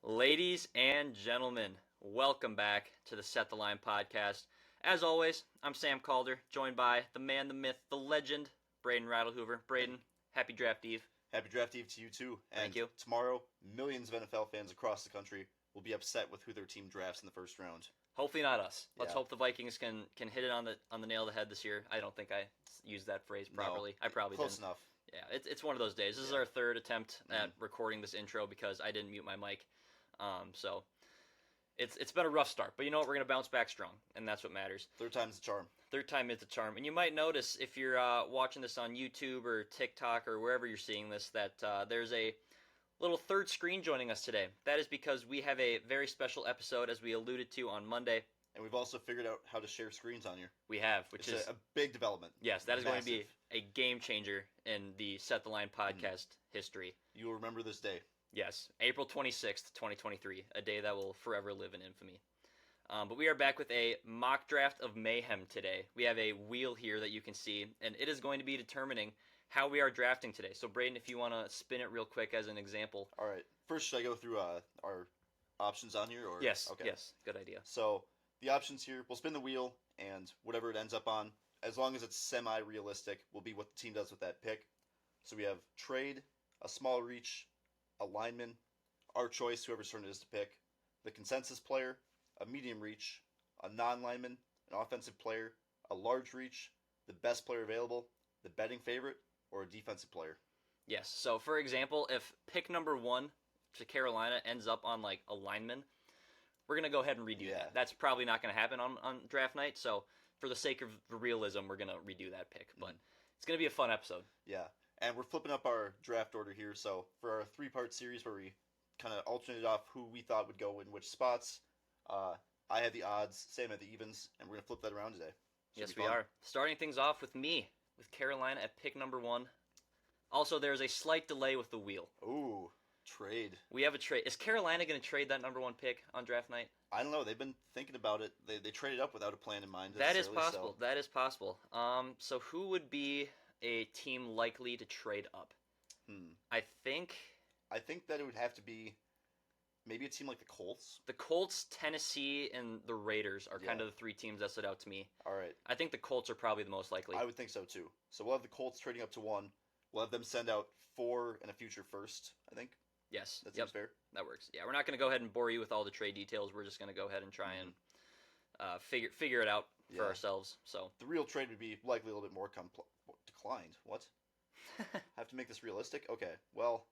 Ladies and gentlemen, welcome back to the Set the Line podcast. As always, I'm Sam Calder, joined by the man, the myth, the legend, Braden Rattlehoover. Braden, happy draft eve. Happy draft eve to you too. And Thank you. Tomorrow, millions of NFL fans across the country will be upset with who their team drafts in the first round. Hopefully not us. Let's Yeah. hope the Vikings can hit it on the nail of the head this year. I don't think I used that phrase properly. No, I probably close didn't. enough. Yeah, it's one of those days. This is our third attempt at recording this intro because I didn't mute my mic. So it's been a rough start, but you know what? We're gonna bounce back strong, and that's what matters. Third time's the charm. Third time is the charm. And you might notice if you're watching this on YouTube or TikTok or wherever you're seeing this that there's a little third screen joining us today. That is because we have a very special episode, as we alluded to on Monday. And we've also figured out how to share screens on here. We have, which It's is a big development. yes, that is going to be Massive. a game changer in the Set the Line podcast history. You will remember this day. Yes, April 26th, 2023, a day that will forever live in infamy. But we are back with a mock draft of mayhem today. We have a wheel here that you can see, and it is going to be determining how we are drafting today. So, Braden, if you want to spin it real quick as an example. All right. First, should I go through our options on here? Or Yes, okay. yes, good idea. So the options here, we'll spin the wheel, and whatever it ends up on, as long as it's semi-realistic, will be what the team does with that pick. So we have trade, a small reach, a lineman, our choice, whoever's turn it is to pick, the consensus player, a medium reach, a non-lineman, an offensive player, a large reach, the best player available, the betting favorite, or a defensive player. Yes, so for example, if pick number 1 to Carolina ends up on like a lineman, we're going to go ahead and redo Yeah. that. That's probably not going to happen on draft night, so for the sake of the realism, we're going to redo that pick. But it's going to be a fun episode. Yeah, and we're flipping up our draft order here. So for our 3-part series where we kind of alternated off who we thought would go in which spots, I had the odds, Sam had the evens, and we're going to flip that around today. Should Yes, be we fun. are. Starting things off with me, with Carolina at pick number 1. Also, there's a slight delay with the wheel. Ooh, trade. We have a trade. Is Carolina going to trade that number 1 pick on draft night? I don't know. They've been thinking about it. They traded up without a plan in mind. That is necessarily, possible. so- That is possible. So who would be a team likely to trade up? I think I think that it would have to be maybe a team like the Colts. the Colts, Tennessee, and the Raiders are kind Yeah. of the 3 teams that stood out to me. All right. I think the Colts are probably the most likely. I would think so too. So we'll have the Colts trading up to 1. We'll have them send out 4 and a future first, I think. Yes. That Yep. seems fair. That works. Yeah, we're not going to go ahead and bore you with all the trade details. We're just going to go ahead and try and figure it out for Yeah. ourselves. So The real trade would be likely a little bit more declined. What? Have to make this realistic? Okay. Well,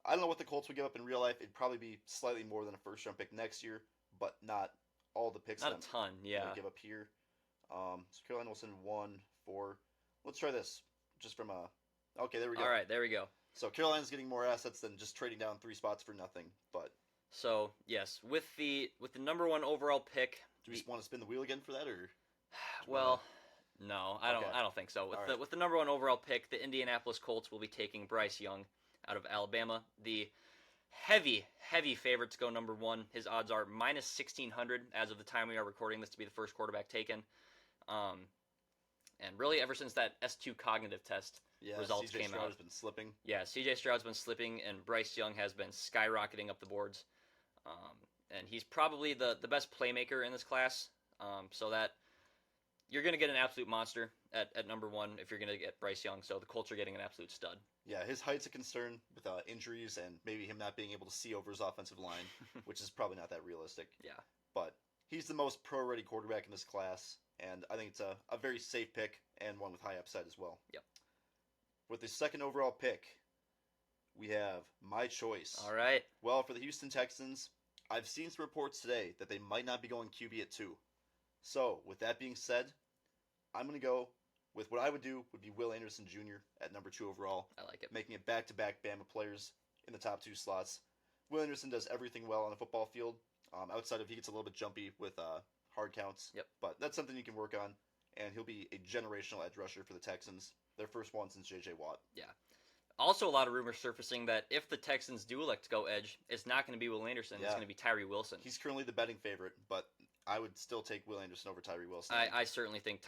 I don't know what the Colts would give up in real life. It'd probably be slightly more than a first-round pick next year, but not all the picks not a them ton. they Yeah. give up here. So Carolina will send 1, 4. Let's try this. Just from a... Okay, there we go. All right. There we go. So Carolina's getting more assets than just trading down 3 spots for nothing. But So yes, with the number 1 overall pick. do we want to spin the wheel again for that, or... Well, no, I don't. Okay. I don't think so. With All the right. with the number 1 overall pick, the Indianapolis Colts will be taking Bryce Young out of Alabama. The heavy favorite to go number 1. His odds are minus 1,600 as of the time we are recording this to be the first quarterback taken. And really, ever since that S2 cognitive test results CJ came Stroud out, has been slipping. yeah, CJ Stroud's been slipping, and Bryce Young has been skyrocketing up the boards. And he's probably the best playmaker in this class. So that you're going to get an absolute monster at number 1 if you're going to get Bryce Young. So the Colts are getting an absolute stud. Yeah, his height's a concern with injuries and maybe him not being able to see over his offensive line, which is probably not that realistic. Yeah. But he's the most pro-ready quarterback in this class, and I think it's a very safe pick and one with high upside as well. Yep. With the second overall pick, we have my choice. All right. Well, for the Houston Texans, I've seen some reports today that they might not be going QB at 2. So, with that being said, I'm going to go with what I would do would be Will Anderson Jr. at number 2 overall, I like it. making it back-to-back Bama players in the top 2 slots. Will Anderson does everything well on the football field, outside of he gets a little bit jumpy with hard counts. Yep. But that's something you can work on, and he'll be a generational edge rusher for the Texans, their first one since J.J. Watt. Yeah. Also, a lot of rumors surfacing that if the Texans do elect to go edge, it's not going to be Will Anderson. Yeah. It's going to be Tyree Wilson. He's currently the betting favorite, but I would still take Will Anderson over Tyree Wilson. I certainly think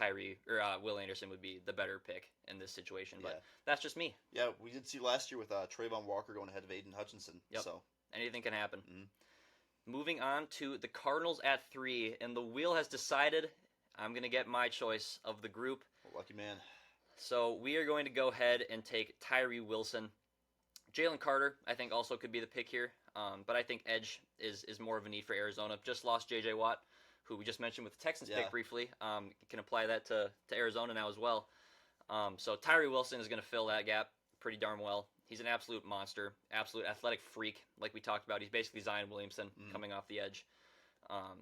Will Anderson would be the better pick in this situation, but Yeah. that's just me. Yeah, we did see last year with Trayvon Walker going ahead of Aiden Hutchinson. Yep. So Anything can happen. Mm-hmm. Moving on to the Cardinals at 3, and the wheel has decided I'm going to get my choice of the group. Lucky man. So we are going to go ahead and take Tyree Wilson. Jalen Carter, I think, also could be the pick here. But I think edge is more of a need for Arizona. Just lost J.J. Watt, who we just mentioned with the Texans pick briefly. Can apply that to Arizona now as well. So Tyree Wilson is going to fill that gap pretty darn well. He's an absolute monster, absolute athletic freak, like we talked about. He's basically Zion Williamson coming off the edge.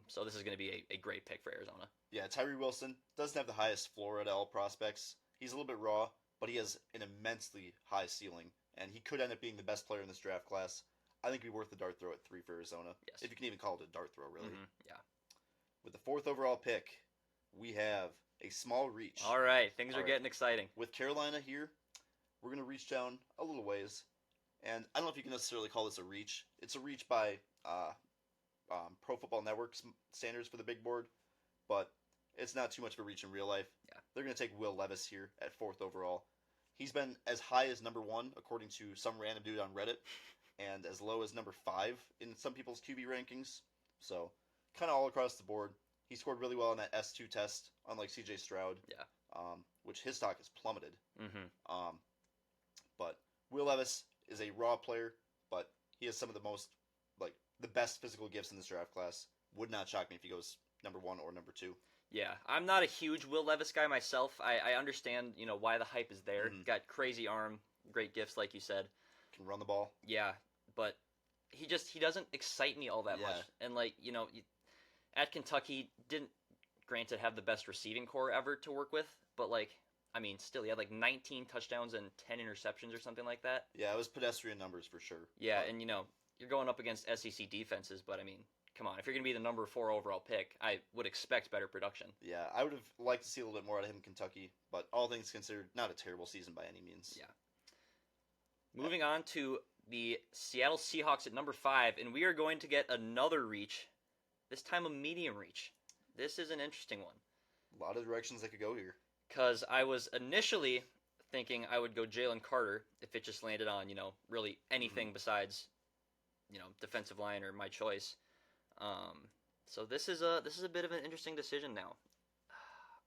So this is going to be a great pick for Arizona. Yeah, Tyree Wilson doesn't have the highest floor at all prospects. He's a little bit raw, but he has an immensely high ceiling, and he could end up being the best player in this draft class. I think it'd be worth the dart throw at 3 for Arizona. Yes. If you can even call it a dart throw, really. Yeah. With the 4th overall pick, we have a small reach. All right, things are getting exciting. With Carolina here, we're going to reach down a little ways, and I don't know if you can necessarily call this a reach. It's a reach by Pro Football Network's standards for the big board, but it's not too much of a reach in real life. Yeah. They're going to take Will Levis here at 4th overall. He's been as high as number 1, according to some random dude on Reddit, and as low as number 5 in some people's QB rankings. So, kind of all across the board. He scored really well on that S2 test, unlike CJ Stroud. Yeah. Which his stock has plummeted. Mm-hmm. But Will Levis is a raw player, but he has some of the best physical gifts in this draft class. Would not shock me if he goes number 1 or number 2. Yeah, I'm not a huge Will Levis guy myself. I understand, why the hype is there. Mm-hmm. Got crazy arm, great gifts, like you said. Can run the ball. Yeah, but he doesn't excite me all that much. And at Kentucky, didn't granted have the best receiving core ever to work with, but still he had 19 touchdowns and 10 interceptions or something like that. Yeah, it was pedestrian numbers for sure. Yeah, and you're going up against SEC defenses, but come on, if you're going to be the number 4 overall pick, I would expect better production. Yeah, I would have liked to see a little bit more out of him in Kentucky, but all things considered, not a terrible season by any means. Yeah. Moving on to the Seattle Seahawks at number 5, and we are going to get another reach, this time a medium reach. This is an interesting one. A lot of directions that could go here. Because I was initially thinking I would go Jalen Carter if it just landed on, really anything besides, defensive line or my choice. So this is a bit of an interesting decision now.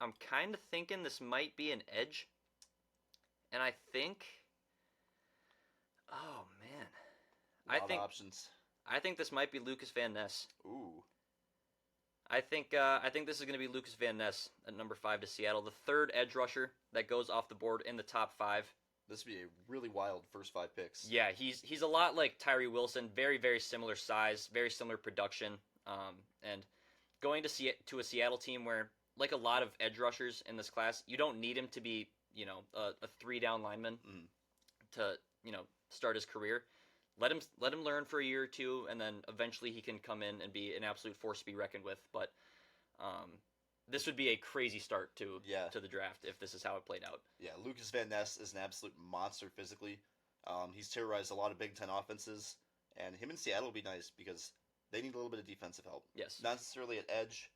I'm kind of thinking this might be an edge, and I think, oh man, A lot of options. I think this might be Lucas Van Ness. Ooh. I think this is going to be Lucas Van Ness at number 5 to Seattle, the 3rd edge rusher that goes off the board in the top 5. This would be a really wild first 5 picks. Yeah, he's a lot like Tyree Wilson, very, very similar size, very similar production, and going to a Seattle team where, like a lot of edge rushers in this class, you don't need him to be, a 3-down lineman to, start his career. Let him learn for a year or two, and then eventually he can come in and be an absolute force to be reckoned with. But this would be a crazy start to the draft if this is how it played out. Yeah, Lucas Van Ness is an absolute monster physically. He's terrorized a lot of Big Ten offenses, and him in Seattle will be nice because they need a little bit of defensive help. Yes. Not necessarily at edge.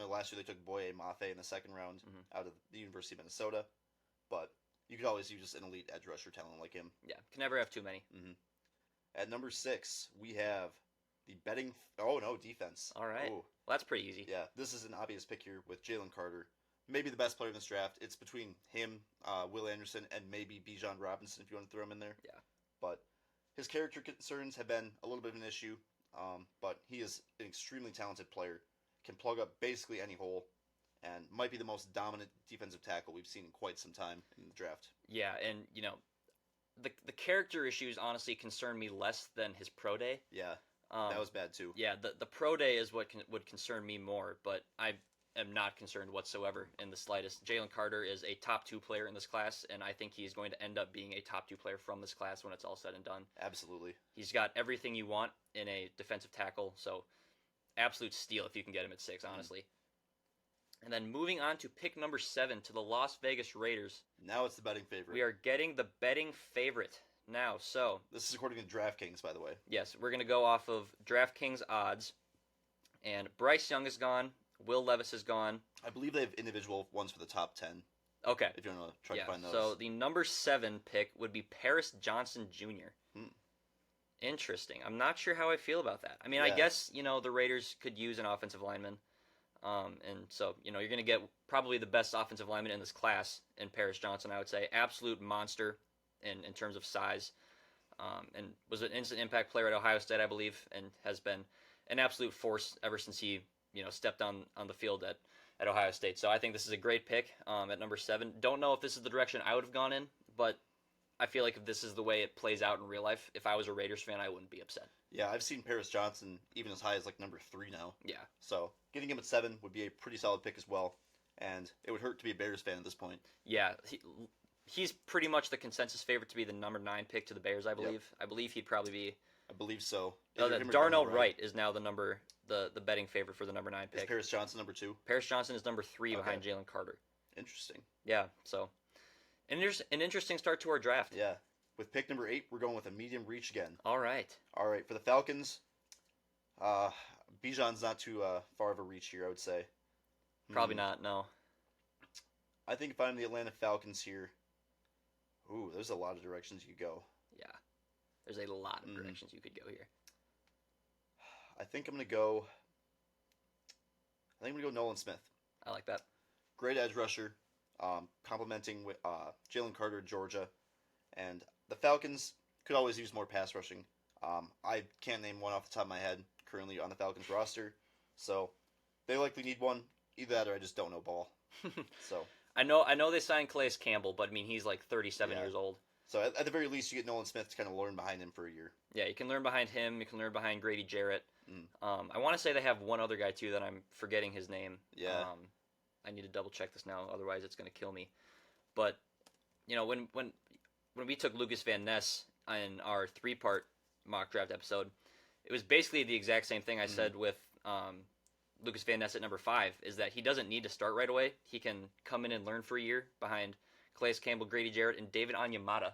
Last year they took Boye Mafe in the 2nd round out of the University of Minnesota, but you could always use an elite edge rusher talent like him. Yeah, can never have too many. Mm-hmm. At number 6, we have the defense. All right. Ooh. Well, that's pretty easy. Yeah, this is an obvious pick here with Jalen Carter. Maybe the best player in this draft. It's between him, Will Anderson, and maybe Bijan Robinson if you want to throw him in there. Yeah. But his character concerns have been a little bit of an issue, but he is an extremely talented player. Can plug up basically any hole, and might be the most dominant defensive tackle we've seen in quite some time in the draft. Yeah, and, the character issues honestly concern me less than his pro day. Yeah, that was bad too. Yeah, the pro day is what would concern me more, but I am not concerned whatsoever in the slightest. Jalen Carter is a top 2 player in this class, and I think he's going to end up being a top 2 player from this class when it's all said and done. Absolutely. He's got everything you want in a defensive tackle, so absolute steal if you can get him at 6, honestly. And then moving on to pick number 7 to the Las Vegas Raiders. Now it's the betting favorite. We are getting the betting favorite now. So this is according to DraftKings, by the way. Yes, we're going to go off of DraftKings odds. And Bryce Young is gone. Will Levis is gone. I believe they have individual ones for the top 10. Okay. If you want to try to find those. So the number 7 pick would be Paris Johnson Jr. Interesting. I'm not sure how I feel about that. I mean, I Yeah. guess, the Raiders could use an offensive lineman. And so, you're going to get probably the best offensive lineman in this class in Paris Johnson, I would say. Absolute monster in terms of size. And was an instant impact player at Ohio State, I believe, and has been an absolute force ever since he, stepped on the field at Ohio State. So I think this is a great pick at number 7. Don't know if this is the direction I would have gone in, but I feel like if this is the way it plays out in real life, if I was a Raiders fan, I wouldn't be upset. Yeah, I've seen Paris Johnson even as high as like number 3 now. Yeah. So getting him at 7 would be a pretty solid pick as well. And it would hurt to be a Bears fan at this point. Yeah. He's pretty much the consensus favorite to be the number 9 pick to the Bears, I believe. Yep. I believe he'd probably be. I believe so. Darnell Wright is now the betting favorite for the number 9 pick. Is Paris Johnson number 2? Paris Johnson is number 3 behind Jalen Carter. Interesting. Yeah, so. And there's an interesting start to our draft. Yeah. With pick number 8, we're going with a medium reach again. All right. For the Falcons, Bijan's not too far of a reach here, I would say. Probably not, no. I think if I'm the Atlanta Falcons here, there's a lot of directions you could go. Yeah. There's a lot of directions you could go here. I think I'm going to go Nolan Smith. I like that. Great edge rusher, complementing with Jalen Carter, Georgia. And the Falcons could always use more pass rushing. I can't name one off the top of my head currently on the Falcons roster. So they likely need one. Either that or I just don't know ball. So I know they signed Calais Campbell, but I mean he's like 37 years old. So at the very least, you get Nolan Smith to kind of learn behind him for a year. Yeah, you can learn behind him. You can learn behind Grady Jarrett. I want to say they have one other guy too that I'm forgetting his name. Yeah. I need to double check this now, otherwise it's going to kill me. But when we took Lucas Van Ness in our 3-part mock draft episode, it was basically the exact same thing I said with Lucas Van Ness at number 5, is that he doesn't need to start right away. He can come in and learn for a year behind Calais Campbell, Grady Jarrett, and David Onyemata,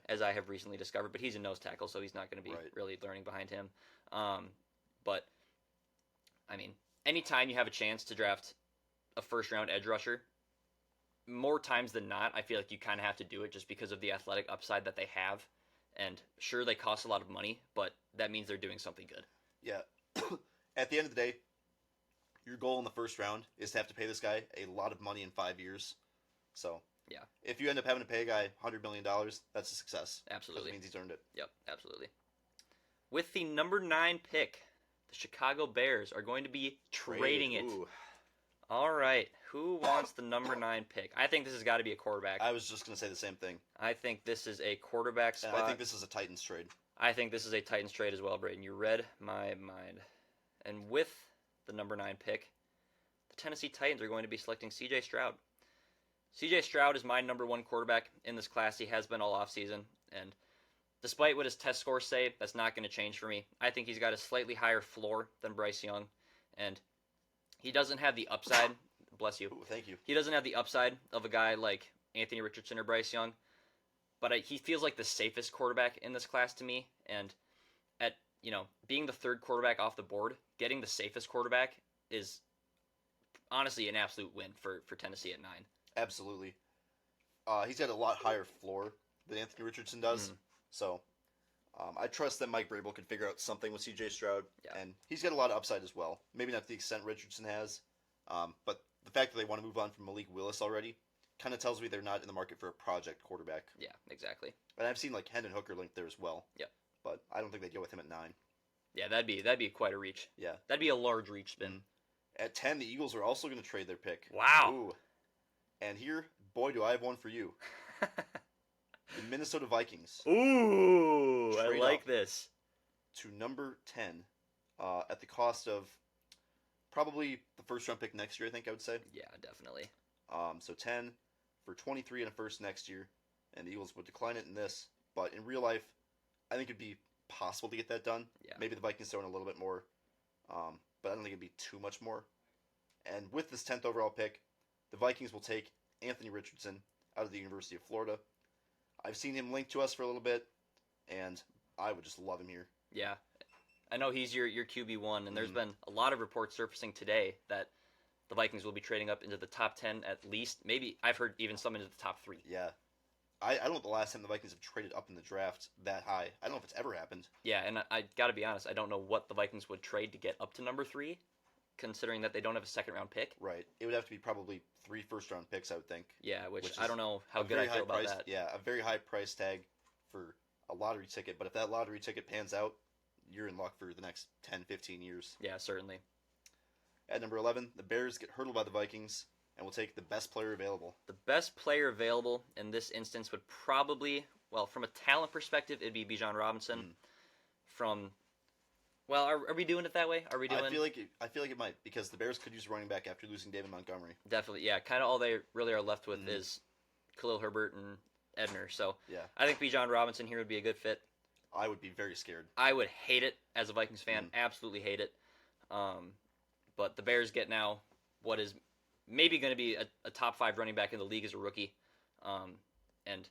as I have recently discovered. But he's a nose tackle, so he's not going to be really learning behind him. But, I mean, anytime you have a chance to draft a first-round edge rusher, more times than not, I feel like you kind of have to do it just because of the athletic upside that they have. And sure, they cost a lot of money, but that means they're doing something good. Yeah. At the end of the day, your goal in the first round is to have to pay this guy a lot of money in 5 years. So, yeah, if you end up having to pay a guy $100 million, that's a success. Absolutely. That means he's earned it. Yep, absolutely. With the number 9 pick, the Chicago Bears are going to be trading it. Ooh. All right, who wants the number 9 pick? I think this has got to be a quarterback. I was just going to say the same thing. I think this is a quarterback spot. And I think this is a Titans trade. I think this is a Titans trade as well, Braden. You read my mind. And with the number 9 pick, the Tennessee Titans are going to be selecting C.J. Stroud. C.J. Stroud is my number 1 quarterback in this class. He has been all offseason. And despite what his test scores say, that's not going to change for me. I think he's got a slightly higher floor than Bryce Young. And he doesn't have the upside. Bless you. Ooh, thank you. He doesn't have the upside of a guy like Anthony Richardson or Bryce Young. But he feels like the safest quarterback in this class to me. And at being the 3rd quarterback off the board, getting the safest quarterback is honestly an absolute win for Tennessee at 9. Absolutely. He's got a lot higher floor than Anthony Richardson does. So I trust that Mike Vrabel can figure out something with C.J. Stroud. Yeah. And he's got a lot of upside as well. Maybe not to the extent Richardson has. But the fact that they want to move on from Malik Willis already kind of tells me they're not in the market for a project quarterback. Yeah, exactly. And I've seen like Hendon Hooker linked there as well. Yep. But I don't think they'd go with him at 9. Yeah, that'd be quite a reach. Yeah. That'd be a large reach spin. At 10, the Eagles are also going to trade their pick. Wow. Ooh. And here, boy, do I have one for you. The Minnesota Vikings. Ooh, I Trade like up this. To number 10 at the cost of probably the first-round pick next year, I think I would say. Yeah, definitely. So 10 for 23 and a first next year. And the Eagles would decline it in this. But in real life, I think it'd be possible to get that done. Yeah. Maybe the Vikings throw in a little bit more. But I don't think it'd be too much more. And with this 10th overall pick, the Vikings will take Anthony Richardson out of the University of Florida. I've seen him linked to us for a little bit, and I would just love him here. Yeah. I know he's your QB1, and there's been a lot of reports surfacing today that the Vikings will be trading up into the top 10 at least. Maybe I've heard even some into the top 3. Yeah. I don't know the last time the Vikings have traded up in the draft that high. I don't know if it's ever happened. Yeah, and I got to be honest, I don't know what the Vikings would trade to get up to number 3, considering that they don't have a second-round pick. Right. It would have to be probably 3 first-round picks, I would think. Yeah, which Which I is don't know how a good I very feel about price, that. Yeah, a very high price tag for a lottery ticket. But if that lottery ticket pans out, you're in luck for the next 10, 15 years. Yeah, certainly. At number 11, the Bears get hurdled by the Vikings and will take the best player available. The best player available in this instance would probably, well, from a talent perspective, it'd be Bijan Robinson. From, well, are we doing it that way? Are we doing? I feel like it might, because the Bears could use running back after losing David Montgomery. Definitely, yeah. Kind of all they really are left with is Khalil Herbert and Edner. So Yeah, I think Bijan Robinson here would be a good fit. I would be very scared. I would hate it as a Vikings fan. Absolutely hate it. But the Bears get now what is maybe going to be a top 5 running back in the league as a rookie. And,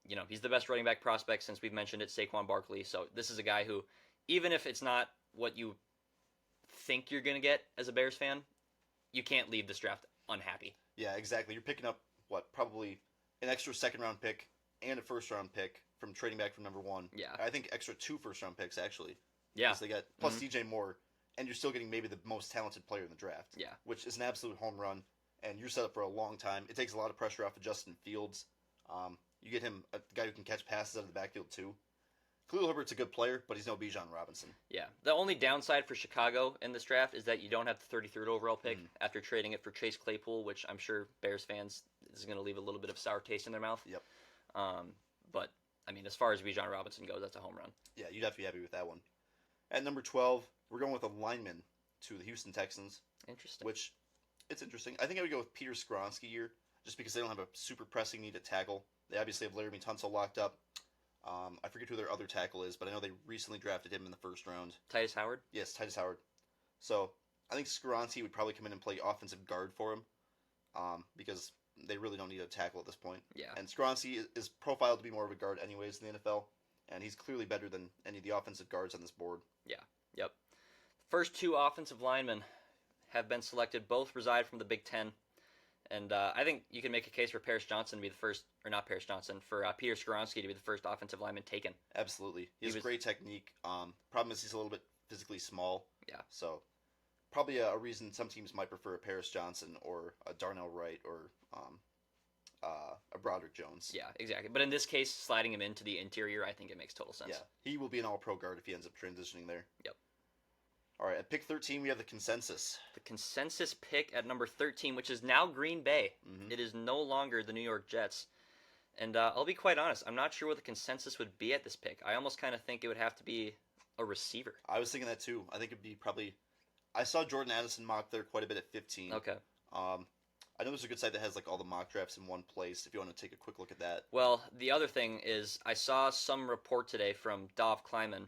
you know, he's the best running back prospect since we've mentioned it, Saquon Barkley. So this is a guy who, even if it's not what you think you're going to get as a Bears fan, you can't leave this draft unhappy. Yeah, exactly. You're picking up, probably an extra second-round pick and a first-round pick from trading back from number 1. Yeah. I think extra 2 first-round picks, actually. Yeah. Because they got, plus DJ Moore, and you're still getting maybe the most talented player in the draft. Yeah. Which is an absolute home run, and you're set up for a long time. It takes a lot of pressure off of Justin Fields. You get him a guy who can catch passes out of the backfield, too. Khalil Herbert's a good player, but he's no Bijan Robinson. Yeah. The only downside for Chicago in this draft is that you don't have the 33rd overall pick after trading it for Chase Claypool, which I'm sure Bears fans is going to leave a little bit of sour taste in their mouth. Yep. But, I mean, as far as Bijan Robinson goes, that's a home run. Yeah, you'd have to be happy with that one. At number 12, we're going with a lineman to the Houston Texans. Interesting. Which, it's interesting. I think I would go with Peter Skoronski here, just because they don't have a super pressing need at tackle. They obviously have Laramie Tunsil locked up. I forget who their other tackle is, but I know they recently drafted him in the first round. Titus Howard? Yes, Titus Howard. So, I think Skoronski would probably come in and play offensive guard for him, because they really don't need a tackle at this point. Yeah. And Skoronski is profiled to be more of a guard anyways in the NFL, and he's clearly better than any of the offensive guards on this board. Yeah. Yep. First 2 offensive linemen have been selected. Both reside from the Big Ten. And I think you can make a case for Paris Johnson to be the first, or not Paris Johnson, for Peter Skoronski to be the first offensive lineman taken. Absolutely. He has great technique. Problem is he's a little bit physically small. Yeah. So, probably a reason some teams might prefer a Paris Johnson or a Darnell Wright or a Broderick Jones. Yeah, exactly. But in this case, sliding him into the interior, I think it makes total sense. Yeah. He will be an all-pro guard if he ends up transitioning there. Yep. All right, at pick 13, we have the consensus. The consensus pick at number 13, which is now Green Bay. Mm-hmm. It is no longer the New York Jets. And I'll be quite honest, I'm not sure what the consensus would be at this pick. I almost kind of think it would have to be a receiver. I was thinking that too. I think it'd be probably... I saw Jordan Addison mocked there quite a bit at 15. Okay. I know there's a good site that has like all the mock drafts in one place if you want to take a quick look at that. Well, the other thing is I saw some report today from Dov Kleiman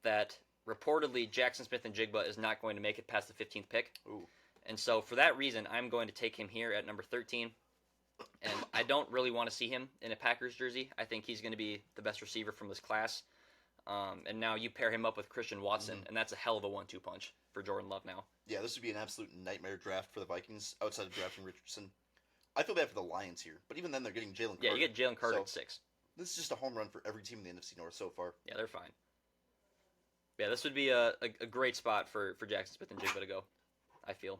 that reportedly Jackson Smith-Njigba is not going to make it past the 15th pick. Ooh. And so for that reason, I'm going to take him here at number 13. And I don't really want to see him in a Packers jersey. I think he's going to be the best receiver from this class. And now you pair him up with Christian Watson, and that's a hell of a 1-2 punch for Jordan Love now. Yeah, this would be an absolute nightmare draft for the Vikings outside of drafting Richardson. I feel bad for the Lions here, but even then they're getting Jalen Carter. Yeah, you get Jalen Carter at 6. This is just a home run for every team in the NFC North so far. Yeah, they're fine. Yeah, this would be a great spot for Jackson Smith-Njigba to go, I feel.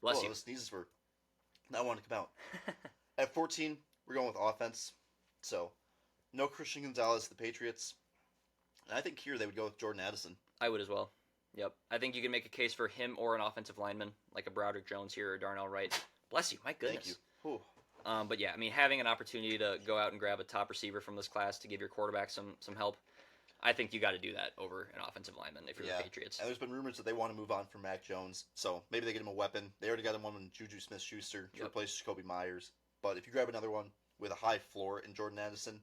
Bless you. The sneezes were not wanting to come out. At 14, we're going with offense. So, no Christian Gonzalez, the Patriots. And I think here they would go with Jordan Addison. I would as well. Yep. I think you can make a case for him or an offensive lineman, like a Broderick Jones here or Darnell Wright. Bless you. My goodness. Thank you. But yeah, I mean, having an opportunity to go out and grab a top receiver from this class to give your quarterback some help, I think you got to do that over an offensive lineman if you're the Patriots. And there's been rumors that they want to move on from Mac Jones, so maybe they get him a weapon. They already got him one in Juju Smith-Schuster to replace Jacoby Myers. But if you grab another one with a high floor in Jordan Addison,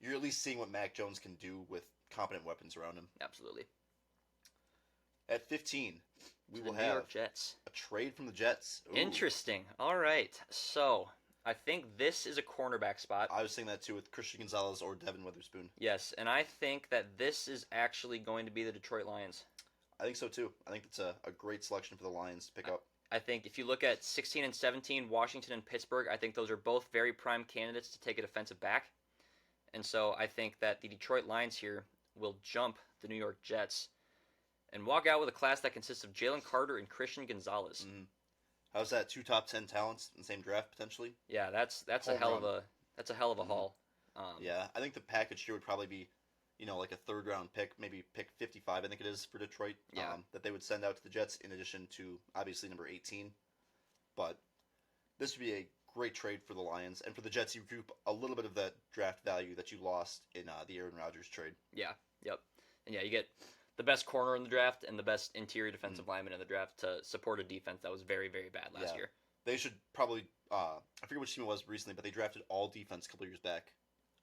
you're at least seeing what Mac Jones can do with competent weapons around him. Absolutely. At 15, we will New have York Jets. A trade from the Jets. Ooh. Interesting. All right. So I think this is a cornerback spot. I was saying that too with Christian Gonzalez or Devin Witherspoon. Yes, and I think that this is actually going to be the Detroit Lions. I think so too. I think it's a great selection for the Lions to pick up. I think if you look at 16 and 17, Washington and Pittsburgh, I think those are both very prime candidates to take a defensive back. And so I think that the Detroit Lions here will jump the New York Jets and walk out with a class that consists of Jalen Carter and Christian Gonzalez. Mm-hmm. How's that? 2 top 10 talents in the same draft potentially? Yeah, that's a Home hell run. of a haul. Yeah, I think the package here would probably be, like a third round pick, maybe pick 55, I think it is for Detroit. Yeah. That they would send out to the Jets in addition to obviously number 18. But this would be a great trade for the Lions, and for the Jets, you recoup a little bit of that draft value that you lost in the Aaron Rodgers trade. Yeah, yep. And yeah, you get the best corner in the draft and the best interior defensive lineman in the draft to support a defense that was very, very bad last year. They should probably, I forget which team it was recently, but they drafted all defense a couple years back.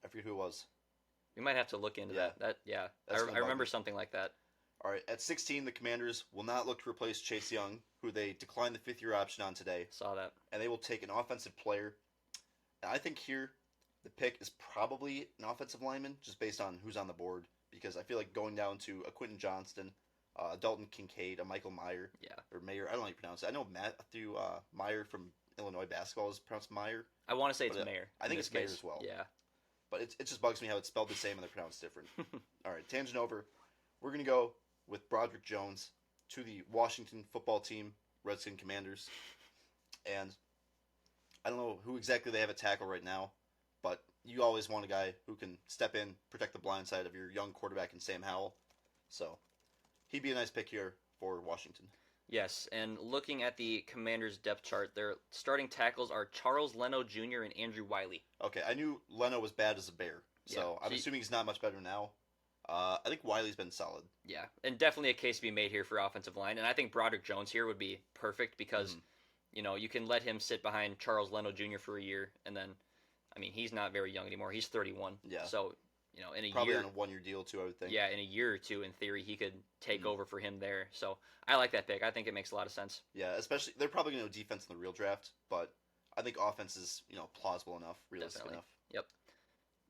I forget who it was. We might have to look into that. I remember something like that. All right, at 16, the Commanders will not look to replace Chase Young, who they declined the 5th-year option on today. Saw that. And they will take an offensive player. And I think here, the pick is probably an offensive lineman, just based on who's on the board. Because I feel like going down to a Quentin Johnston, Dalton Kincaid, a Michael Meyer. Yeah. Or Mayer, I don't know how you pronounce it. I know Matthew Meyer from Illinois basketball is pronounced Meyer. I want to say it's Mayer. I think it's Mayer as well. Yeah. But it just bugs me how it's spelled the same and they're pronounced different. All right, tangent over. We're going to go with Broderick Jones to the Washington football team, Redskin Commanders. And I don't know who exactly they have at tackle right now, but you always want a guy who can step in, protect the blind side of your young quarterback in Sam Howell. So he'd be a nice pick here for Washington. Yes, and looking at the Commanders' depth chart, their starting tackles are Charles Leno Jr. and Andrew Wiley. Okay, I knew Leno was bad as a Bear, so I'm assuming he's not much better now. I think Wiley's been solid. Yeah, and definitely a case to be made here for offensive line. And I think Broderick Jones here would be perfect because, you can let him sit behind Charles Leno Jr. for a year. And then, he's not very young anymore. He's 31. Yeah. So, in a probably year. Probably on a 1-year deal, too, I would think. Yeah, in a year or two, in theory, he could take over for him there. So I like that pick. I think it makes a lot of sense. Yeah, especially, they're probably going to go defense in the real draft, but I think offense is, plausible enough, realistic enough. Yep.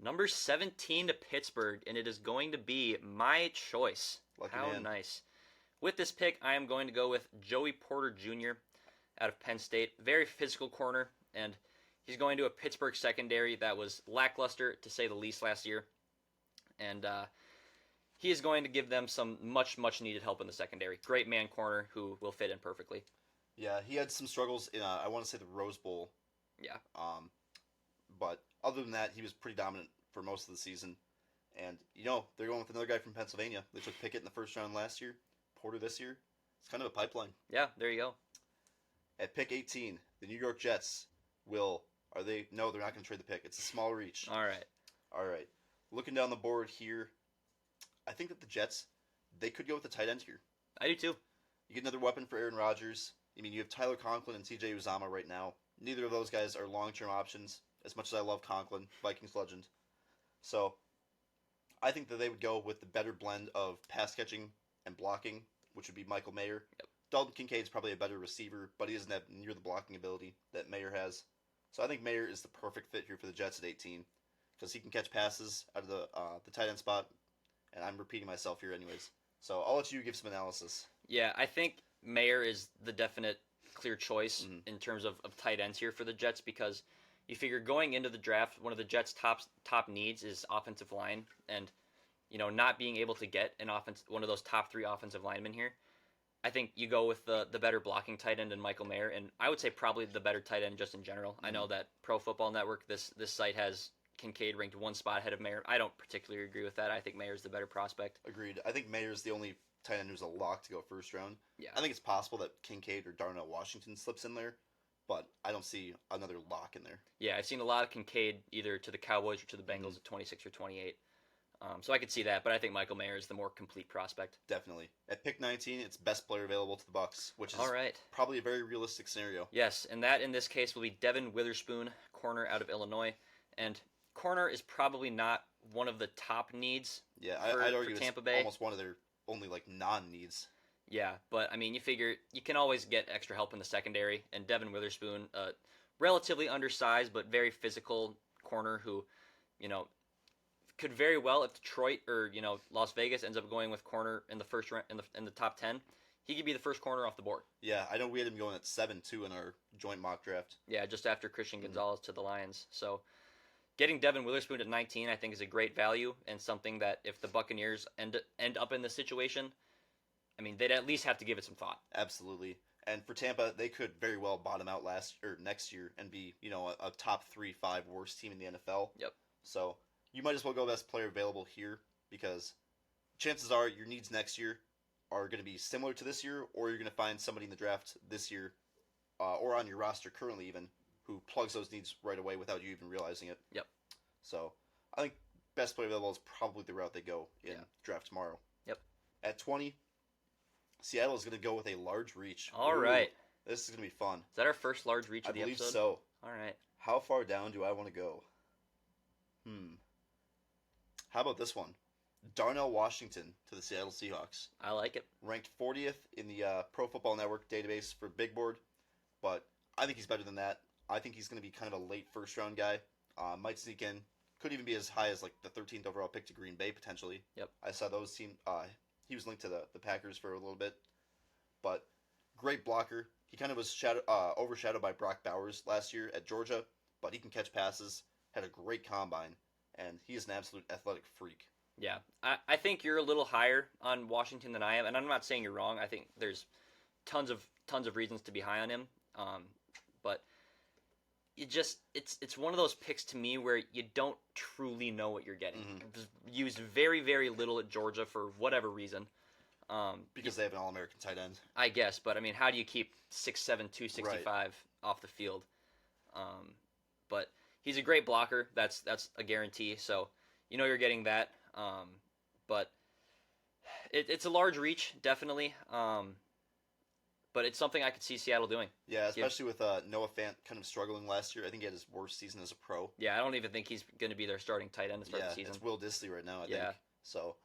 Number 17 to Pittsburgh, and it is going to be my choice. Lucky How man. nice. With this pick, I am going to go with Joey Porter Jr. out of Penn State. Very physical corner, and he's going to a Pittsburgh secondary that was lackluster, to say the least, last year. And he is going to give them some much, much needed help in the secondary. Great man corner who will fit in perfectly. Yeah, he had some struggles in, I want to say, the Rose Bowl. Yeah. But other than that, he was pretty dominant for most of the season. And, they're going with another guy from Pennsylvania. They took Pickett in the first round last year. Porter this year. It's kind of a pipeline. Yeah, there you go. At pick 18, the New York Jets will... No, they're not going to trade the pick. It's a small reach. All right. Looking down the board here, I think that the Jets, they could go with the tight end here. I do too. You get another weapon for Aaron Rodgers. You have Tyler Conklin and TJ Uzama right now. Neither of those guys are long-term options, as much as I love Conklin, Vikings legend. So, I think that they would go with the better blend of pass catching and blocking, which would be Michael Mayer. Yep. Dalton Kincaid's probably a better receiver, but he doesn't have near the blocking ability that Mayer has. So I think Mayer is the perfect fit here for the Jets at 18, because he can catch passes out of the tight end spot, and I'm repeating myself here anyways. So I'll let you give some analysis. Yeah, I think Mayer is the definite clear choice in terms of tight ends here for the Jets, because you figure going into the draft, one of the Jets' top needs is offensive line, and not being able to get one of those top 3 offensive linemen here, I think you go with the better blocking tight end in Michael Mayer, and I would say probably the better tight end just in general. I know that Pro Football Network, this site has Kincaid ranked 1 spot ahead of Mayer. I don't particularly agree with that. I think Mayer's the better prospect. Agreed. I think Mayer's the only tight end who's a lock to go first round. Yeah. I think it's possible that Kincaid or Darnell Washington slips in there, but I don't see another lock in there. Yeah, I've seen a lot of Kincaid either to the Cowboys or to the Bengals at 26 or 28. So I could see that, but I think Michael Mayer is the more complete prospect. Definitely. At pick 19, it's best player available to the Bucs, which is probably a very realistic scenario. Yes, and that in this case will be Devin Witherspoon, corner out of Illinois. And corner is probably not one of the top needs I'd argue for Tampa it's Bay. Almost one of their only non-needs. Yeah, but you figure you can always get extra help in the secondary, and Devin Witherspoon, relatively undersized but very physical corner who, could very well, if Detroit or Las Vegas ends up going with corner in the first round in the top 10, he could be the first corner off the board. Yeah, I know we had him going at 7 too in our joint mock draft. Yeah, just after Christian Mhm. Gonzalez to the Lions. So getting Devin Witherspoon at 19, I think, is a great value and something that if the Buccaneers end up in this situation, I mean, they'd at least have to give it some thought. Absolutely. And for Tampa, they could very well bottom out next year and be, a top 3-5 worst team in the NFL. Yep. So you might as well go best player available here because chances are your needs next year are going to be similar to this year, or you're going to find somebody in the draft this year, or on your roster currently even, who plugs those needs right away without you even realizing it. Yep. So I think best player available is probably the route they go in draft tomorrow. Yep. At 20, Seattle is going to go with a large reach. All right. This is going to be fun. Is that our first large reach I of the believe episode? so. All right. How far down do I want to go? How about this one? Darnell Washington to the Seattle Seahawks. I like it. Ranked 40th in the Pro Football Network database for Big Board, but I think he's better than that. I think he's going to be kind of a late first-round guy. Might sneak in. Could even be as high as like the 13th overall pick to Green Bay potentially. Yep. I saw those team. He was linked to the Packers for a little bit, but great blocker. He kind of was overshadowed by Brock Bowers last year at Georgia, but he can catch passes. Had a great combine, and he is an absolute athletic freak. Yeah, I think you're a little higher on Washington than I am, and I'm not saying you're wrong. I think there's tons of reasons to be high on him, but it's one of those picks to me where you don't truly know what you're getting. Mm-hmm. It was used very, very little at Georgia for whatever reason. Because they have an All-American tight end. I guess, but I mean, how do you keep 6'7", 265 off the field? But he's a great blocker. That's a guarantee. So you're getting that. But it's a large reach, definitely. But it's something I could see Seattle doing. Yeah, especially with Noah Fant kind of struggling last year. I think he had his worst season as a pro. Yeah, I don't even think he's going to be their starting tight end to start the season. It's Will Dissly right now, I think. So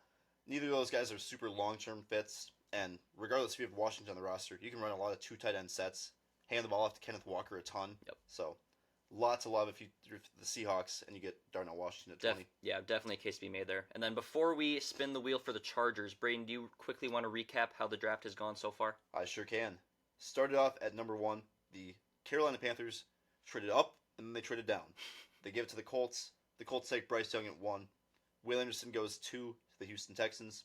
neither of those guys are super long-term fits. And regardless if you have Washington on the roster, you can run a lot of two tight end sets, hand the ball off to Kenneth Walker a ton. Yep. So lots of love if you're the Seahawks and you get Darnell Washington at 20. Yeah, definitely a case to be made there. And then before we spin the wheel for the Chargers, Braden, do you quickly want to recap how the draft has gone so far? I sure can. Started off at number 1. The Carolina Panthers traded up and then they traded down. They gave it to the Colts. The Colts take Bryce Young at 1. Will Anderson goes 2 to the Houston Texans.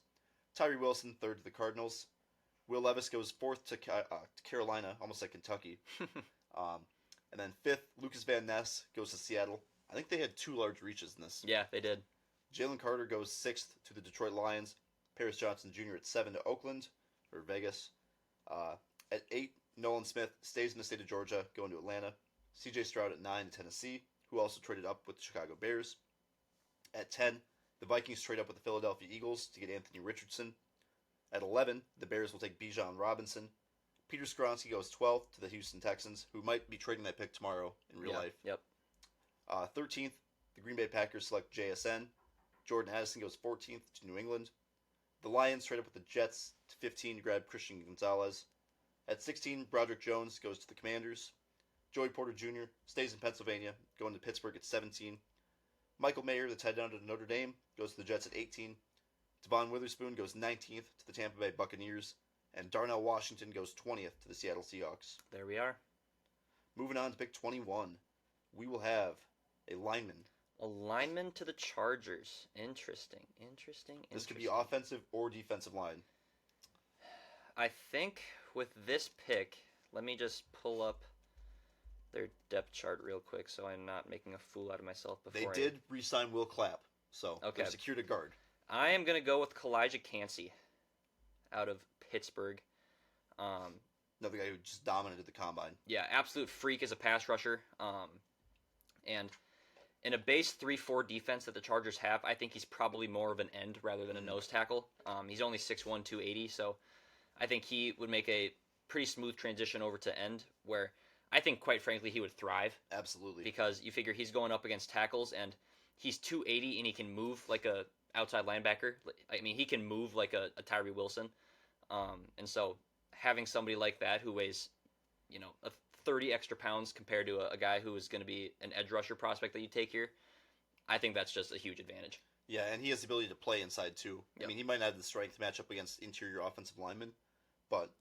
Tyree Wilson 3rd to the Cardinals. Will Levis goes 4th to Carolina, almost like Kentucky. And then 5th, Lucas Van Ness goes to Seattle. I think they had 2 large reaches in this. Yeah, they did. Jalen Carter goes 6th to the Detroit Lions. Paris Johnson Jr. at 7 to Oakland, or Vegas. At 8, Nolan Smith stays in the state of Georgia, going to Atlanta. C.J. Stroud at 9 to Tennessee, who also traded up with the Chicago Bears. At 10, the Vikings trade up with the Philadelphia Eagles to get Anthony Richardson. At 11, the Bears will take Bijan Robinson. Peter Skoronski goes 12th to the Houston Texans, who might be trading that pick tomorrow in real life. Yep. 13th, the Green Bay Packers select JSN. Jordan Addison goes 14th to New England. The Lions trade up with the Jets to 15 to grab Christian Gonzalez. At 16, Broderick Jones goes to the Commanders. Joey Porter Jr. stays in Pennsylvania, going to Pittsburgh at 17. Michael Mayer, the tight end of Notre Dame, goes to the Jets at 18. Devon Witherspoon goes 19th to the Tampa Bay Buccaneers. And Darnell Washington goes 20th to the Seattle Seahawks. There we are. Moving on to pick 21, we will have a lineman. A lineman to the Chargers. Interesting. This could be offensive or defensive line. I think with this pick, let me just pull up their depth chart real quick so I'm not making a fool out of myself before They did re-sign Will Clapp, so Okay. they've secured a guard. I am going to go with Kalijah Cansey out of Pittsburgh. Another guy who just dominated the combine. Yeah, absolute freak as a pass rusher. And in a base 3-4 defense that the Chargers have, I think he's probably more of an end rather than a nose tackle. He's only 6'1", 280, so I think he would make a pretty smooth transition over to end, where I think, quite frankly, he would thrive. Absolutely. Because you figure he's going up against tackles, and he's 280, and he can move like a outside linebacker. I mean, he can move like a Tyree Wilson. And so having somebody like that who weighs, 30 extra pounds compared to a guy who is going to be an edge rusher prospect that you take here, I think that's just a huge advantage. Yeah, and he has the ability to play inside too. Yep. I mean, he might not have the strength to match up against interior offensive linemen, but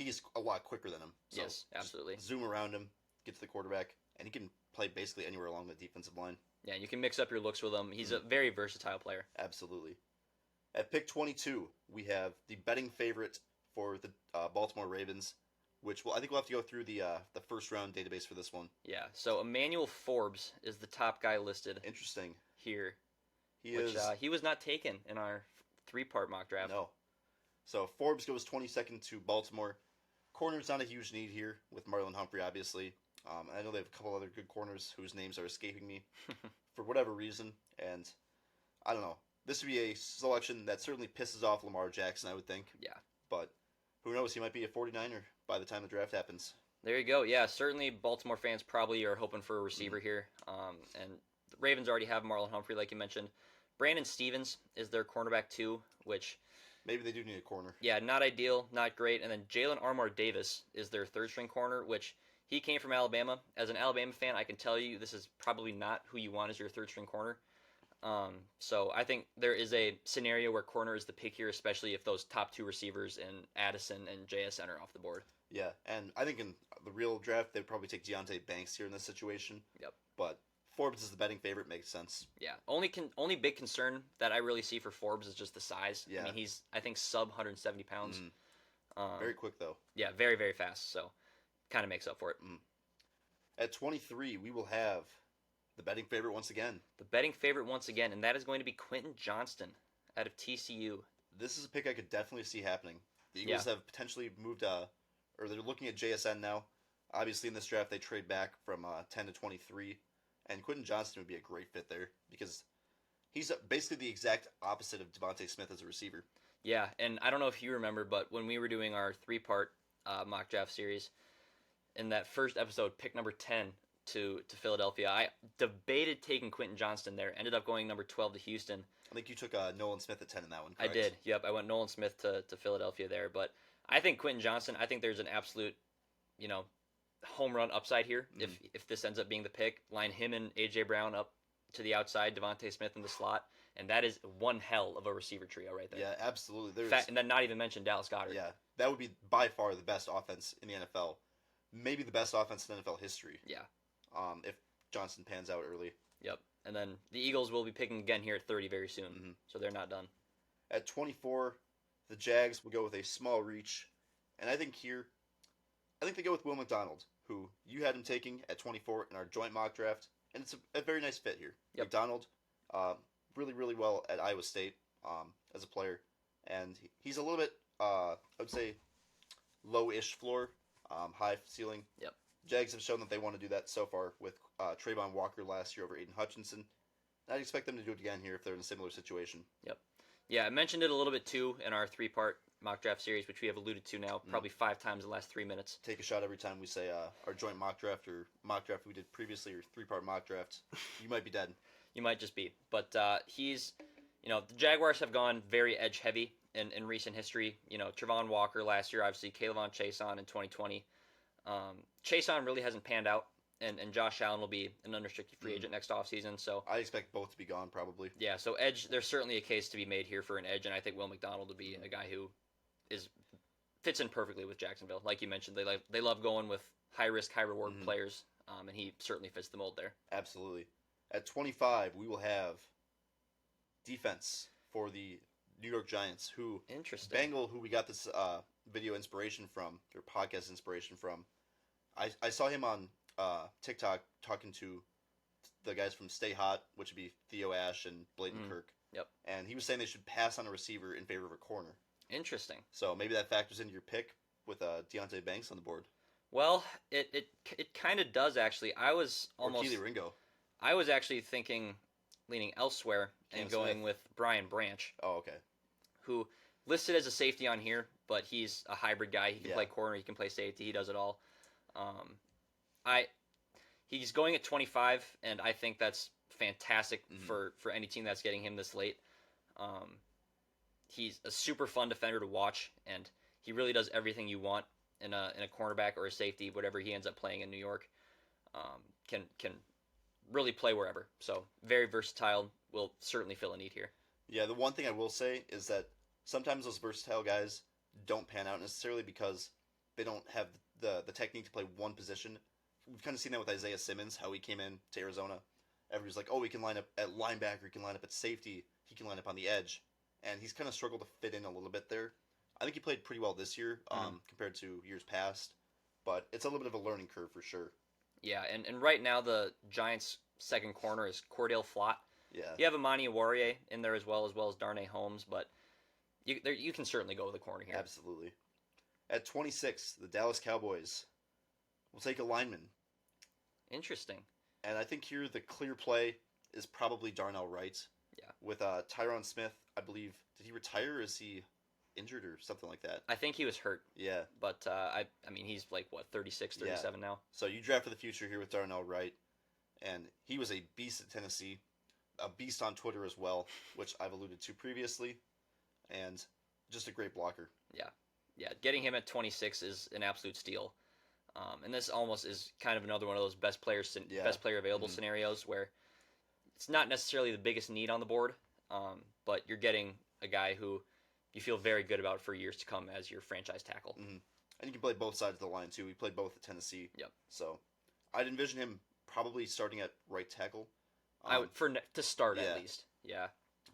he's a lot quicker than him. So Yes, absolutely. zoom around him, get to the quarterback, and he can play basically anywhere along the defensive line. Yeah, you can mix up your looks with him. He's a very versatile player. Absolutely. At pick 22, we have the betting favorite for the Baltimore Ravens, which I think we'll have to go through the first round database for this one. Yeah, so Emmanuel Forbes is the top guy listed Interesting. here. He is. He was not taken in our 3-part mock draft. No. So Forbes goes 22nd to Baltimore. Corner's not a huge need here with Marlon Humphrey, obviously. I know they have a couple other good corners whose names are escaping me for whatever reason, and I don't know. This would be a selection that certainly pisses off Lamar Jackson, I would think. Yeah. But who knows? He might be a 49er by the time the draft happens. There you go. Yeah, certainly Baltimore fans probably are hoping for a receiver here. And the Ravens already have Marlon Humphrey, like you mentioned. Brandon Stevens is their cornerback too, which... Maybe they do need a corner. Yeah, not ideal, not great. And then Jalen Armour Davis is their third-string corner, which he came from Alabama. As an Alabama fan, I can tell you this is probably not who you want as your third-string corner. So I think there is a scenario where corner is the pick here, especially if those top two receivers in Addison and JSN are off the board. Yeah, and I think in the real draft, they'd probably take Deontay Banks here in this situation. Yep. But Forbes is the betting favorite, makes sense. Yeah. Only big concern that I really see for Forbes is just the size. Yeah. I mean, he's, I think, sub 170 pounds. Very quick, though. Yeah, very, very fast. So kind of makes up for it. At 23, we will have the betting favorite once again. The betting favorite once again, and that is going to be Quentin Johnston out of TCU. This is a pick I could definitely see happening. The Eagles have potentially moved, or they're looking at JSN now. Obviously, in this draft, they trade back from 10 to 23, and Quentin Johnston would be a great fit there because he's basically the exact opposite of Devontae Smith as a receiver. Yeah, and I don't know if you remember, but when we were doing our 3-part mock draft series, in that first episode, pick number 10 to Philadelphia, I debated taking Quentin Johnston there. Ended up going number 12 to Houston. I think you took Nolan Smith at 10 in that one, correct? I did. Yep, I went Nolan Smith to Philadelphia there. But I think Quentin Johnston, I think there's an absolute, home run upside here. If this ends up being the pick, line him and A.J. Brown up to the outside, Devontae Smith in the slot, and that is one hell of a receiver trio right there. Yeah, absolutely. And then not even mention Dallas Goedert. Yeah, that would be by far the best offense in the NFL. Maybe the best offense in NFL history. Yeah. If Johnston pans out early. Yep. And then the Eagles will be picking again here at 30 very soon. So they're not done. At 24, the Jags will go with a small reach. And I think they go with Will McDonald, who you had him taking at 24 in our joint mock draft. And it's a very nice fit here. Yep. McDonald, really, really well at Iowa State as a player. And he's a little bit, I would say, low-ish floor, high ceiling. Yep. Jags have shown that they want to do that so far with Trayvon Walker last year over Aiden Hutchinson. And I'd expect them to do it again here if they're in a similar situation. Yep. Yeah, I mentioned it a little bit too in our 3-part mock draft series, which we have alluded to now probably 5 times in the last 3 minutes. Take a shot every time we say our joint mock draft or mock draft we did previously or 3-part mock draft. You might be dead. You might just be. But he's, the Jaguars have gone very edge heavy in recent history. Trayvon Walker last year, obviously Kayvon Chason in 2020. Chason really hasn't panned out, and Josh Allen will be an unrestricted free agent next offseason. So I expect both to be gone probably. Yeah, so edge, there's certainly a case to be made here for an edge, and I think Will McDonald will be a guy who fits in perfectly with Jacksonville. Like you mentioned, they love going with high risk, high reward players, and he certainly fits the mold there. Absolutely. At 25, we will have defense for the New York Giants, who Bengal, who we got this video inspiration from, or podcast inspiration from. I saw him on TikTok talking to the guys from Stay Hot, which would be Theo Ash and Bladen Kirk. Yep. And he was saying they should pass on a receiver in favor of a corner. Interesting. So maybe that factors into your pick with Deontay Banks on the board. Well, it kind of does actually. Or Keely Ringo. I was actually leaning elsewhere and going with Brian Branch. Oh, okay. Who listed as a safety on here, but he's a hybrid guy. He can play corner, he can play safety, he does it all. He's going at 25, and I think that's fantastic for any team that's getting him this late. He's a super fun defender to watch, and he really does everything you want in a cornerback or a safety, whatever he ends up playing in New York. Can really play wherever. So very versatile. Will certainly fill a need here. Yeah, the one thing I will say is that sometimes those versatile guys don't pan out necessarily because they don't have the technique to play one position. We've kind of seen that with Isaiah Simmons, how he came in to Arizona. Everybody's like, oh, he can line up at linebacker, he can line up at safety, he can line up on the edge, and he's kind of struggled to fit in a little bit there. I think he played pretty well this year compared to years past, but it's a little bit of a learning curve for sure. Yeah, and right now the Giants' second corner is Cordell Flott. Yeah. You have Amani Warrior in there as well as Darnay Holmes, but you can certainly go with a corner here. Absolutely. At 26, the Dallas Cowboys will take a lineman. Interesting. And I think here the clear play is probably Darnell Wright. Yeah. With Tyron Smith, I believe. Did he retire or is he injured or something like that? I think he was hurt. Yeah. But, I mean, he's like, 36, 37 now? So you draft for the future here with Darnell Wright. And he was a beast at Tennessee. A beast on Twitter as well, which I've alluded to previously. And just a great blocker. Yeah, getting him at 26 is an absolute steal. And this almost is kind of another one of those best player available scenarios where it's not necessarily the biggest need on the board, but you're getting a guy who you feel very good about for years to come as your franchise tackle. Mm-hmm. And you can play both sides of the line too. He played both at Tennessee. Yep. So I'd envision him probably starting at right tackle. I would to start at least. Yeah.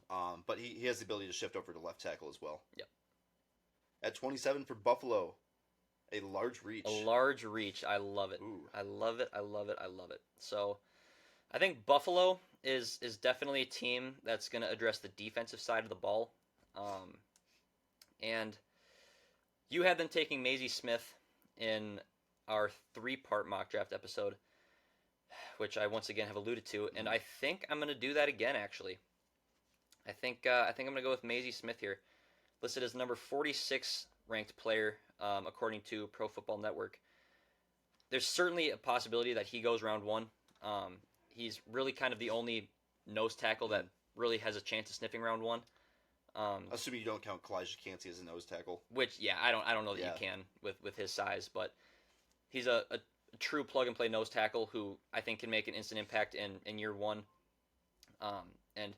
But he has the ability to shift over to left tackle as well. Yep. At 27 for Buffalo, a large reach. A large reach. I love it. Ooh. I love it. I love it. I love it. So I think Buffalo is definitely a team that's going to address the defensive side of the ball. And you had them taking Maisie Smith in our 3-part mock draft episode, which I once again have alluded to, and I think I'm going to do that again, actually. I think I'm going to go with Maisie Smith here. Listed as number 46 ranked player, according to Pro Football Network. There's certainly a possibility that he goes round 1. He's really kind of the only nose tackle that really has a chance of sniffing round 1. Assuming you don't count Kalijah Cansey as a nose tackle. Which, yeah, I don't know that you can with his size, but he's a true plug-and-play nose tackle who I think can make an instant impact in year 1. And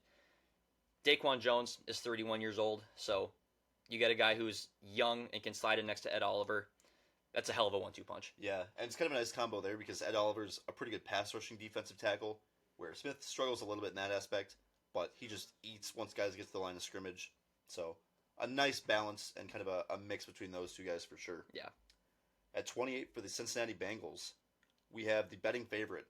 Daquan Jones is 31 years old, so you get a guy who's young and can slide in next to Ed Oliver. That's a hell of a 1-2 punch. Yeah, and it's kind of a nice combo there because Ed Oliver's a pretty good pass-rushing defensive tackle, where Smith struggles a little bit in that aspect, but he just eats once guys get to the line of scrimmage. So a nice balance and kind of a mix between those two guys for sure. Yeah. At 28 for the Cincinnati Bengals, we have the betting favorite.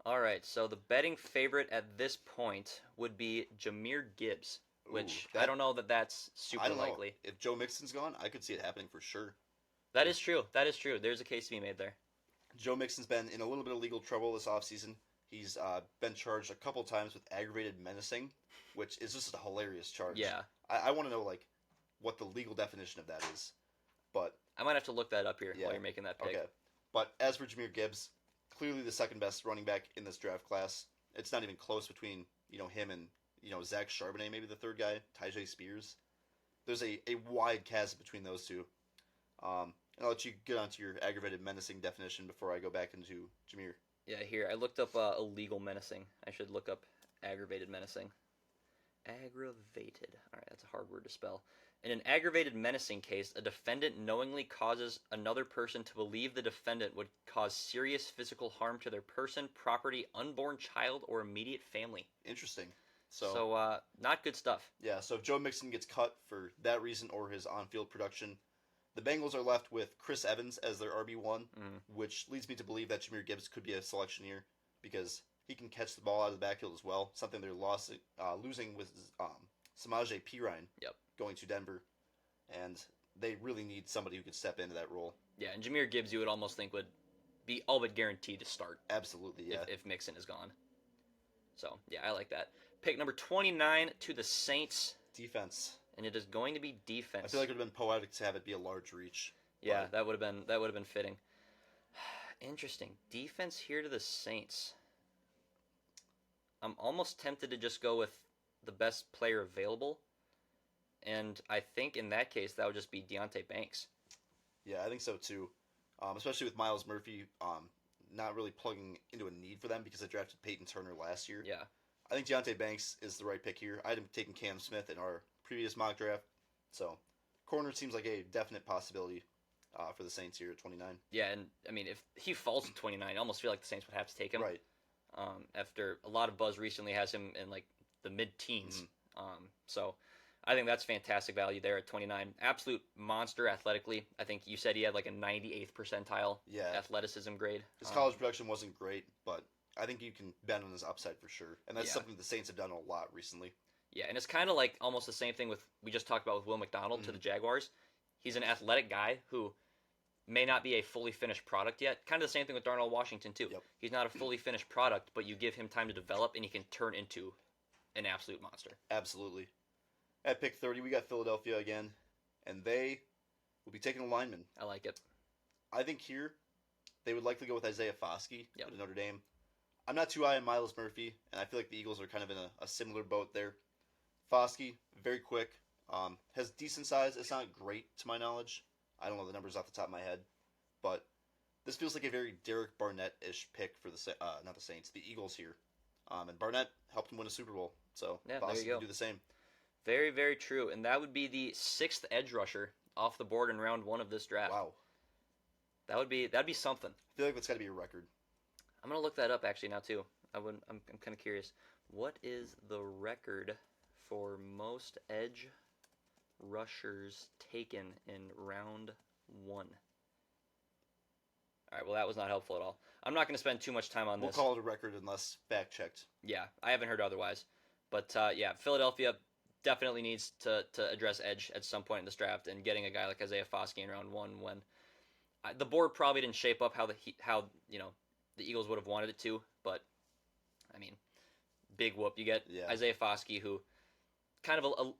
All right, so the betting favorite at this point would be Jahmyr Gibbs, which I don't know that that's super likely. Know. If Joe Mixon's gone, I could see it happening for sure. That is true. That is true. There's a case to be made there. Joe Mixon's been in a little bit of legal trouble this offseason. He's been charged a couple times with aggravated menacing, which is just a hilarious charge. Yeah. I want to know like what the legal definition of that is. But I might have to look that up here while you're making that pick. Okay. But as for Jahmyr Gibbs, clearly the second best running back in this draft class. It's not even close between him and Zach Charbonnet, maybe the third guy, Tyjae Spears. There's a wide chasm between those two. I'll let you get onto your aggravated menacing definition before I go back into Jahmyr. Yeah, here. I looked up illegal menacing. I should look up aggravated menacing. Aggravated. All right, that's a hard word to spell. In an aggravated menacing case, a defendant knowingly causes another person to believe the defendant would cause serious physical harm to their person, property, unborn child, or immediate family. Interesting. So not good stuff. Yeah, so if Joe Mixon gets cut for that reason or his on-field production, the Bengals are left with Chris Evans as their RB1, which leads me to believe that Jahmyr Gibbs could be a selection here because he can catch the ball out of the backfield as well, something they're losing with Samaje Perine going to Denver, and they really need somebody who could step into that role. Yeah, and Jahmyr Gibbs you would almost think would be all but guaranteed to start. Absolutely, yeah. If Mixon is gone. So, yeah, I like that. Pick number 29 to the Saints. Defense. And it is going to be defense. I feel like it would have been poetic to have it be a large reach. Yeah, that would have been fitting. Interesting. Defense here to the Saints. I'm almost tempted to just go with the best player available. And I think in that case, that would just be Deonte Banks. Yeah, I think so too. Especially with Myles Murphy not really plugging into a need for them because they drafted Peyton Turner last year. Yeah. I think Deonte Banks is the right pick here. I had taken Cam Smith in our previous mock draft. So, corner seems like a definite possibility. for the Saints here at 29. Yeah, and I mean, if he falls to 29, I almost feel like the Saints would have to take him. Right. After a lot of buzz recently has him in like the mid-teens. Mm-hmm. So I think that's fantastic value there at 29. Absolute monster athletically. I think you said he had like a 98th percentile athleticism grade. His college production wasn't great, but I think you can bet on his upside for sure. And that's something the Saints have done a lot recently. Yeah, and it's kind of like almost the same thing with we just talked about with Will McDonald to the Jaguars. He's an athletic guy who may not be a fully finished product yet. Kind of the same thing with Darnell Washington too. Yep. He's not a fully finished product, but you give him time to develop and he can turn into an absolute monster. Absolutely. At pick 30, we got Philadelphia again, and they will be taking a lineman. I like it. I think here they would likely go with Isaiah Foskey Yep. at Notre Dame. I'm not too high on Miles Murphy, and I feel like the Eagles are kind of in a similar boat there. Foskey, very quick, has decent size. It's not great to my knowledge. I don't know the numbers off the top of my head, but this feels like a very Derek Barnett-ish pick for not the Saints, the Eagles here. And Barnett helped him win a Super Bowl, so Foskey can do the same. Very, very true, and that would be the 6th edge rusher off the board in round 1 of this draft. Wow, that'd be something. I feel like that's got to be a record. I'm gonna look that up actually now too. I'm kind of curious. What is the record for most edge rushers taken in round 1? All right, well that was not helpful at all. I'm not going to spend too much time on this. We'll call it a record unless fact checked. Yeah, I haven't heard otherwise. But yeah, Philadelphia definitely needs to address edge at some point in this draft, and getting a guy like Isaiah Foskey in round 1 when the board probably didn't shape up how the Eagles would have wanted it to, but I mean, big whoop. You get Isaiah Foskey, who kind of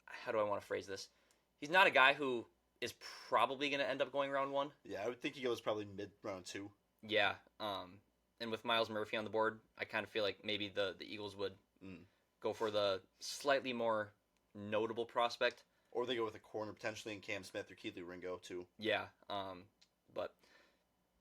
how do I want to phrase this? He's not a guy who is probably going to end up going round 1. Yeah, I would think he goes probably mid round 2. Yeah, and with Miles Murphy on the board, I kind of feel like maybe the Eagles would go for the slightly more notable prospect. Or they go with a corner potentially in Cam Smith or Keely Ringo too. Yeah, but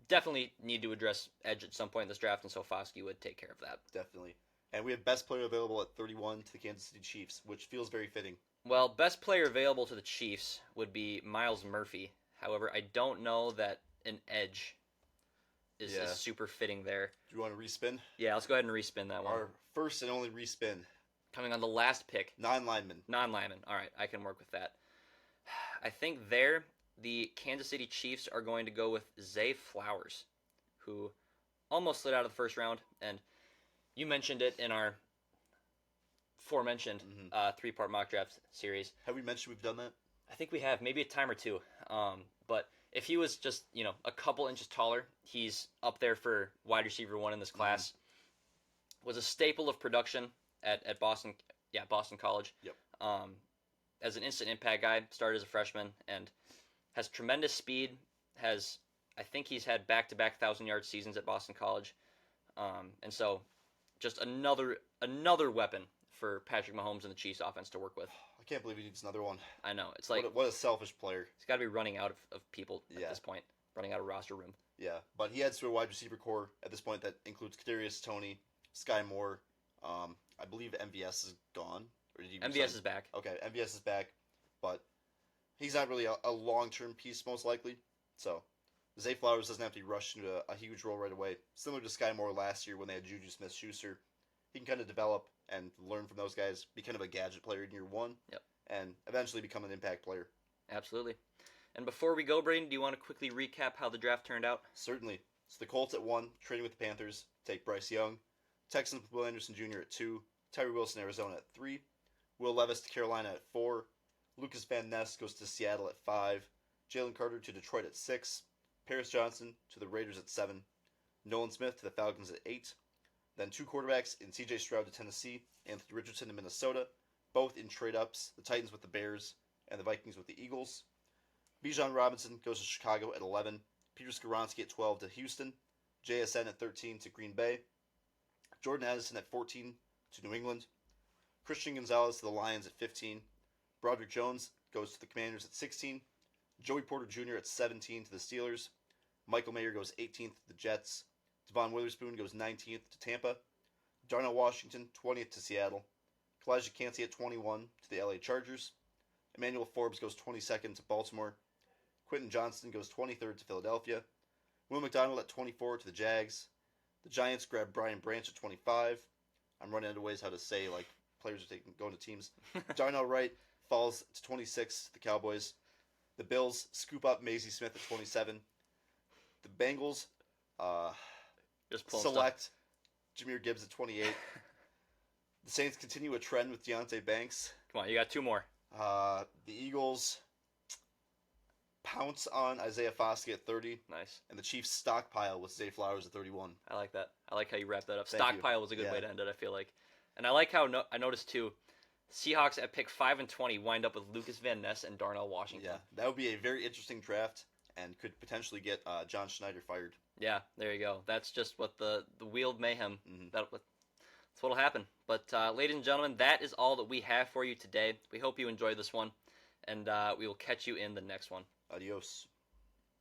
definitely need to address edge at some point in this draft, and so Foskey would take care of that. Definitely. And we have best player available at 31 to the Kansas City Chiefs, which feels very fitting. Well, best player available to the Chiefs would be Miles Murphy. However, I don't know that an edge is super fitting there. Do you want to respin? Yeah, let's go ahead and respin that one. Our first and only respin. Coming on the last pick. Non-lineman. Non-lineman. All right, I can work with that. I think there, the Kansas City Chiefs are going to go with Zay Flowers, who almost slid out of the first round, and you mentioned it in our aforementioned 3-part mock draft series. Have we mentioned we've done that? I think we have, maybe a time or two. But if he was just, a couple inches taller, he's up there for wide receiver 1 in this class. Was a staple of production at Boston College. Yep. As an instant impact guy, started as a freshman and has tremendous speed. I think he's had back-to-back 1,000-yard seasons at Boston College. And so just another weapon for Patrick Mahomes and the Chiefs offense to work with. I can't believe he needs another one. I know. It's like what a selfish player. He's got to be running out of people at this point, running out of roster room. Yeah, but he adds to a wide receiver core at this point that includes Kadarius Toney, Sky Moore. I believe MVS is gone. Or did he MVS is back. Okay, MVS is back, but he's not really a long-term piece most likely. So Zay Flowers doesn't have to be rushed into a huge role right away. Similar to Sky Moore last year when they had Juju Smith-Schuster. He can kind of develop and learn from those guys, be kind of a gadget player in year 1, and eventually become an impact player. Absolutely. And before we go, Braden, do you want to quickly recap how the draft turned out? Certainly. So the Colts at 1, trading with the Panthers, take Bryce Young. Texans with Will Anderson Jr. at 2, Tyree Wilson, Arizona at 3, Will Levis to Carolina at 4, Lucas Van Ness goes to Seattle at 5, Jalen Carter to Detroit at 6, Paris Johnson to the Raiders at 7, Nolan Smith to the Falcons at 8, then 2 quarterbacks in C.J. Stroud to Tennessee, Anthony Richardson to Minnesota, both in trade-ups, the Titans with the Bears, and the Vikings with the Eagles. Bijan Robinson goes to Chicago at 11, Peter Skoronski at 12 to Houston, JSN at 13 to Green Bay, Jordan Addison at 14 to New England, Christian Gonzalez to the Lions at 15, Broderick Jones goes to the Commanders at 16, Joey Porter Jr. at 17 to the Steelers, Michael Mayer goes 18th to the Jets, Devon Witherspoon goes 19th to Tampa, Darnell Washington 20th to Seattle, Kalijah Cansey at 21 to the LA Chargers, Emmanuel Forbes goes 22nd to Baltimore, Quentin Johnston goes 23rd to Philadelphia. Will McDonald at 24 to the Jags. The Giants grab Brian Branch at 25. I'm running out of ways how to say like players are going to teams. Darnell Wright falls to 26 to the Cowboys. The Bills scoop up Maisie Smith at 27. The Bengals Just pulling select Jahmyr Gibbs at 28. The Saints continue a trend with Deonte Banks. Come on, you got 2 more. The Eagles pounce on Isaiah Foskey at 30. Nice. And the Chiefs stockpile with Zay Flowers at 31. I like that. I like how you wrapped that up. Thank Stockpile you. was a good Yeah. way to end it, I feel like. And I like how I noticed, too, Seahawks at pick 5 and 20 wind up with Lucas Van Ness and Darnell Washington. Yeah, that would be a very interesting draft and could potentially get John Schneider fired. Yeah, there you go. That's just what the Wheel of Mayhem, Mhm. that's what'll happen. But ladies and gentlemen, that is all that we have for you today. We hope you enjoyed this one, and we will catch you in the next one. Adios.